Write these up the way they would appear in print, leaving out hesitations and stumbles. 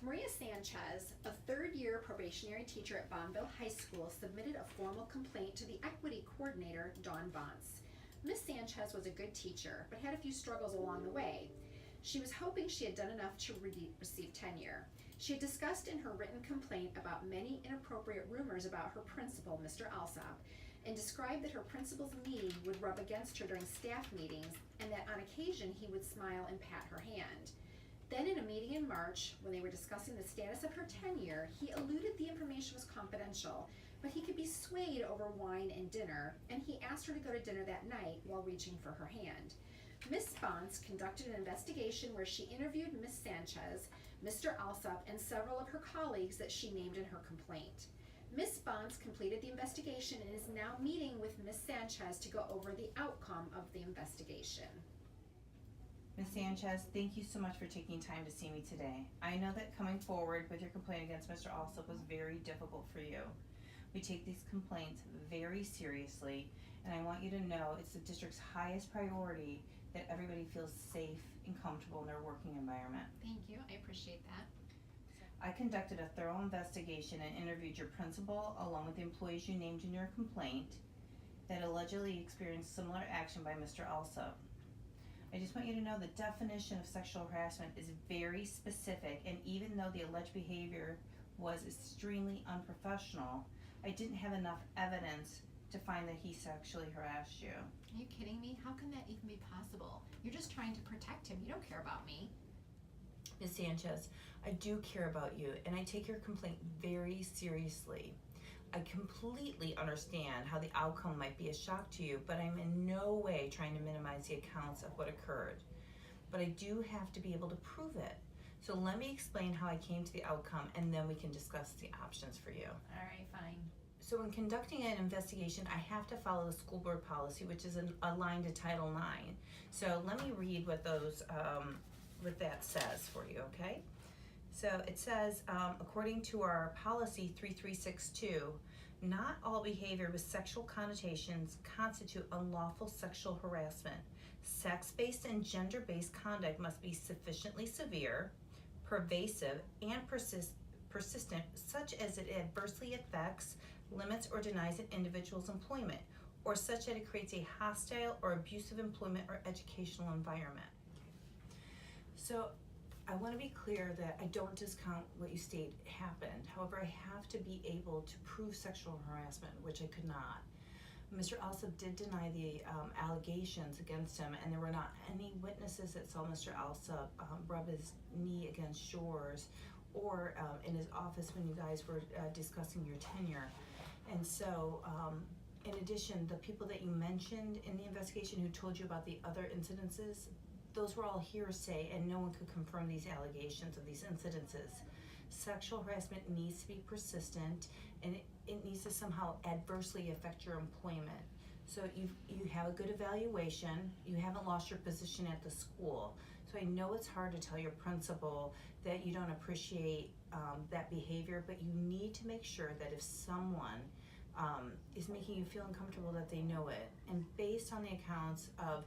Maria Sanchez, a third-year probationary teacher at Bonneville High School, submitted a formal complaint to the equity coordinator, Dawn Bonce. Ms. Sanchez was a good teacher, but had a few struggles along the way. She was hoping she had done enough to receive tenure. She had discussed in her written complaint about many inappropriate rumors about her principal, Mr. Alsop, and described that her principal's knee would rub against her during staff meetings and that on occasion he would smile and pat her hand. Then in a meeting in March, when they were discussing the status of her tenure, he alluded the information was confidential, but he could be swayed over wine and dinner, and he asked her to go to dinner that night while reaching for her hand. Ms. Bonce conducted an investigation where she interviewed Ms. Sanchez, Mr. Alsop, and several of her colleagues that she named in her complaint. Ms. Bonce completed the investigation and is now meeting with Ms. Sanchez to go over the outcome of the investigation. Ms. Sanchez, thank you so much for taking time to see me today. I know that coming forward with your complaint against Mr. Alsop was very difficult for you. We take these complaints very seriously, and I want you to know it's the district's highest priority that everybody feels safe and comfortable in their working environment. Thank you, I appreciate that. I conducted a thorough investigation and interviewed your principal along with the employees you named in your complaint that allegedly experienced similar action by Mr. Alsop. I just want you to know the definition of sexual harassment is very specific, and even though the alleged behavior was extremely unprofessional, I didn't have enough evidence to find that he sexually harassed you. Are you kidding me? How can that even be possible? You're just trying to protect him. You don't care about me. Ms. Sanchez, I do care about you, and I take your complaint very seriously. I completely understand how the outcome might be a shock to you, but I'm in no way trying to minimize the accounts of what occurred. But I do have to be able to prove it. So let me explain how I came to the outcome, and then we can discuss the options for you. All right, fine. So in conducting an investigation, I have to follow the school board policy, which is aligned to Title IX. So let me read what what that says for you, okay? So it says, according to our policy 3362, not all behavior with sexual connotations constitute unlawful sexual harassment. Sex-based and gender-based conduct must be sufficiently severe, pervasive, and persistent, such as it adversely affects, limits, or denies an individual's employment, or such that it creates a hostile or abusive employment or educational environment. So I want to be clear that I don't discount what you state happened. However, I have to be able to prove sexual harassment, which I could not. Mr. Alsop did deny the allegations against him, and there were not any witnesses that saw Mr. Alsop rub his knee against yours or in his office when you guys were discussing your tenure. And so, in addition, the people that you mentioned in the investigation who told you about the other incidences, those were all hearsay, and no one could confirm these allegations of these incidences. Sexual harassment needs to be persistent, and it needs to somehow adversely affect your employment. So you have a good evaluation, you haven't lost your position at the school. So I know it's hard to tell your principal that you don't appreciate that behavior, but you need to make sure that if someone is making you feel uncomfortable, that they know it. And based on the accounts of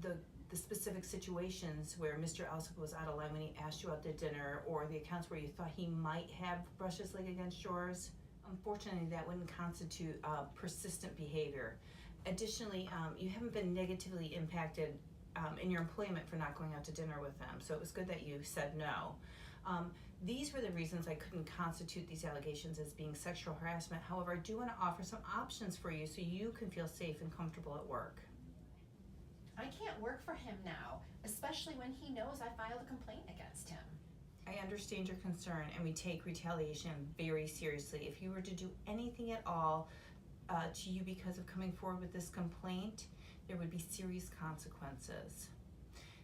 the specific situations where Mr. Alsop was out of line when he asked you out to dinner, or the accounts where you thought he might have brushed his leg against yours, unfortunately that wouldn't constitute persistent behavior. Additionally, you haven't been negatively impacted in your employment for not going out to dinner with them, so it was good that you said no. These were the reasons I couldn't constitute these allegations as being sexual harassment. However, I do want to offer some options for you so you can feel safe and comfortable at work. I can't work for him now, especially when he knows I filed a complaint against him. I understand your concern, and we take retaliation very seriously. If you were to do anything at all to you because of coming forward with this complaint, there would be serious consequences.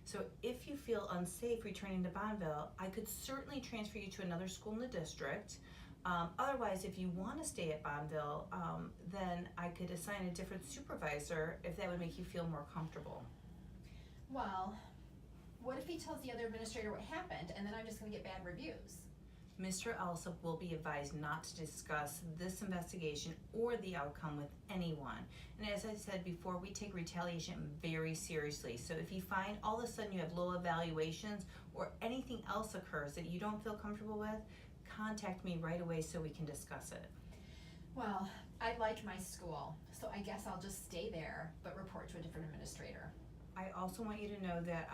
So if you feel unsafe returning to Bonneville, I could certainly transfer you to another school in the district. Otherwise, if you want to stay at Bonneville, then I could assign a different supervisor if that would make you feel more comfortable. Well, what if he tells the other administrator what happened and then I'm just going to get bad reviews? Mr. Alsop will be advised not to discuss this investigation or the outcome with anyone. And as I said before, we take retaliation very seriously. So if you find all of a sudden you have low evaluations or anything else occurs that you don't feel comfortable with, contact me right away so we can discuss it. Well, I like my school, so I guess I'll just stay there, but report to a different administrator. I also want you to know that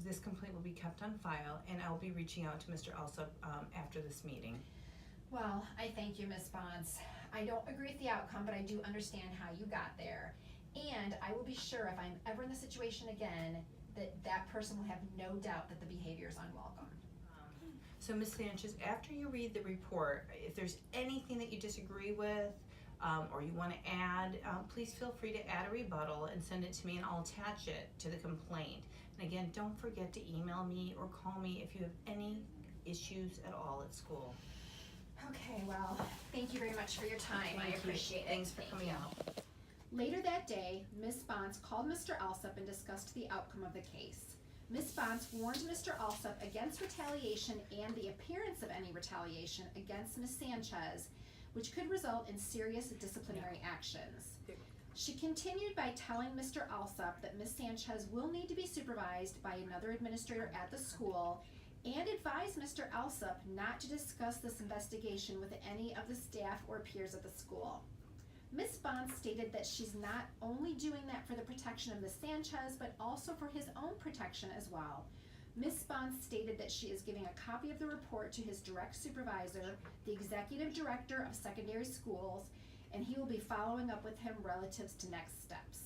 this complaint will be kept on file, and I'll be reaching out to Mr. Alsop after this meeting. Well, I thank you, Ms. Bonds. I don't agree with the outcome, but I do understand how you got there. And I will be sure if I'm ever in the situation again, that person will have no doubt that the behavior is unwelcome. So Ms. Sanchez, after you read the report, if there's anything that you disagree with or you want to add, please feel free to add a rebuttal and send it to me, and I'll attach it to the complaint. And again, don't forget to email me or call me if you have any issues at all at school. Okay, well, thank you very much for your time. I Thank you. appreciate it. Thanks for Thank coming you. out. Later that day, Ms. Bonds called Mr. Alsop and discussed the outcome of the case. Ms. Bonds warned Mr. Alsop against retaliation and the appearance of any retaliation against Ms. Sanchez, which could result in serious disciplinary actions. She continued by telling Mr. Alsop that Ms. Sanchez will need to be supervised by another administrator at the school, and advised Mr. Alsop not to discuss this investigation with any of the staff or peers at the school. Ms. Bond stated that she's not only doing that for the protection of Ms. Sanchez, but also for his own protection as well. Ms. Bond stated that she is giving a copy of the report to his direct supervisor, the executive director of secondary schools, and he will be following up with him relative to next steps.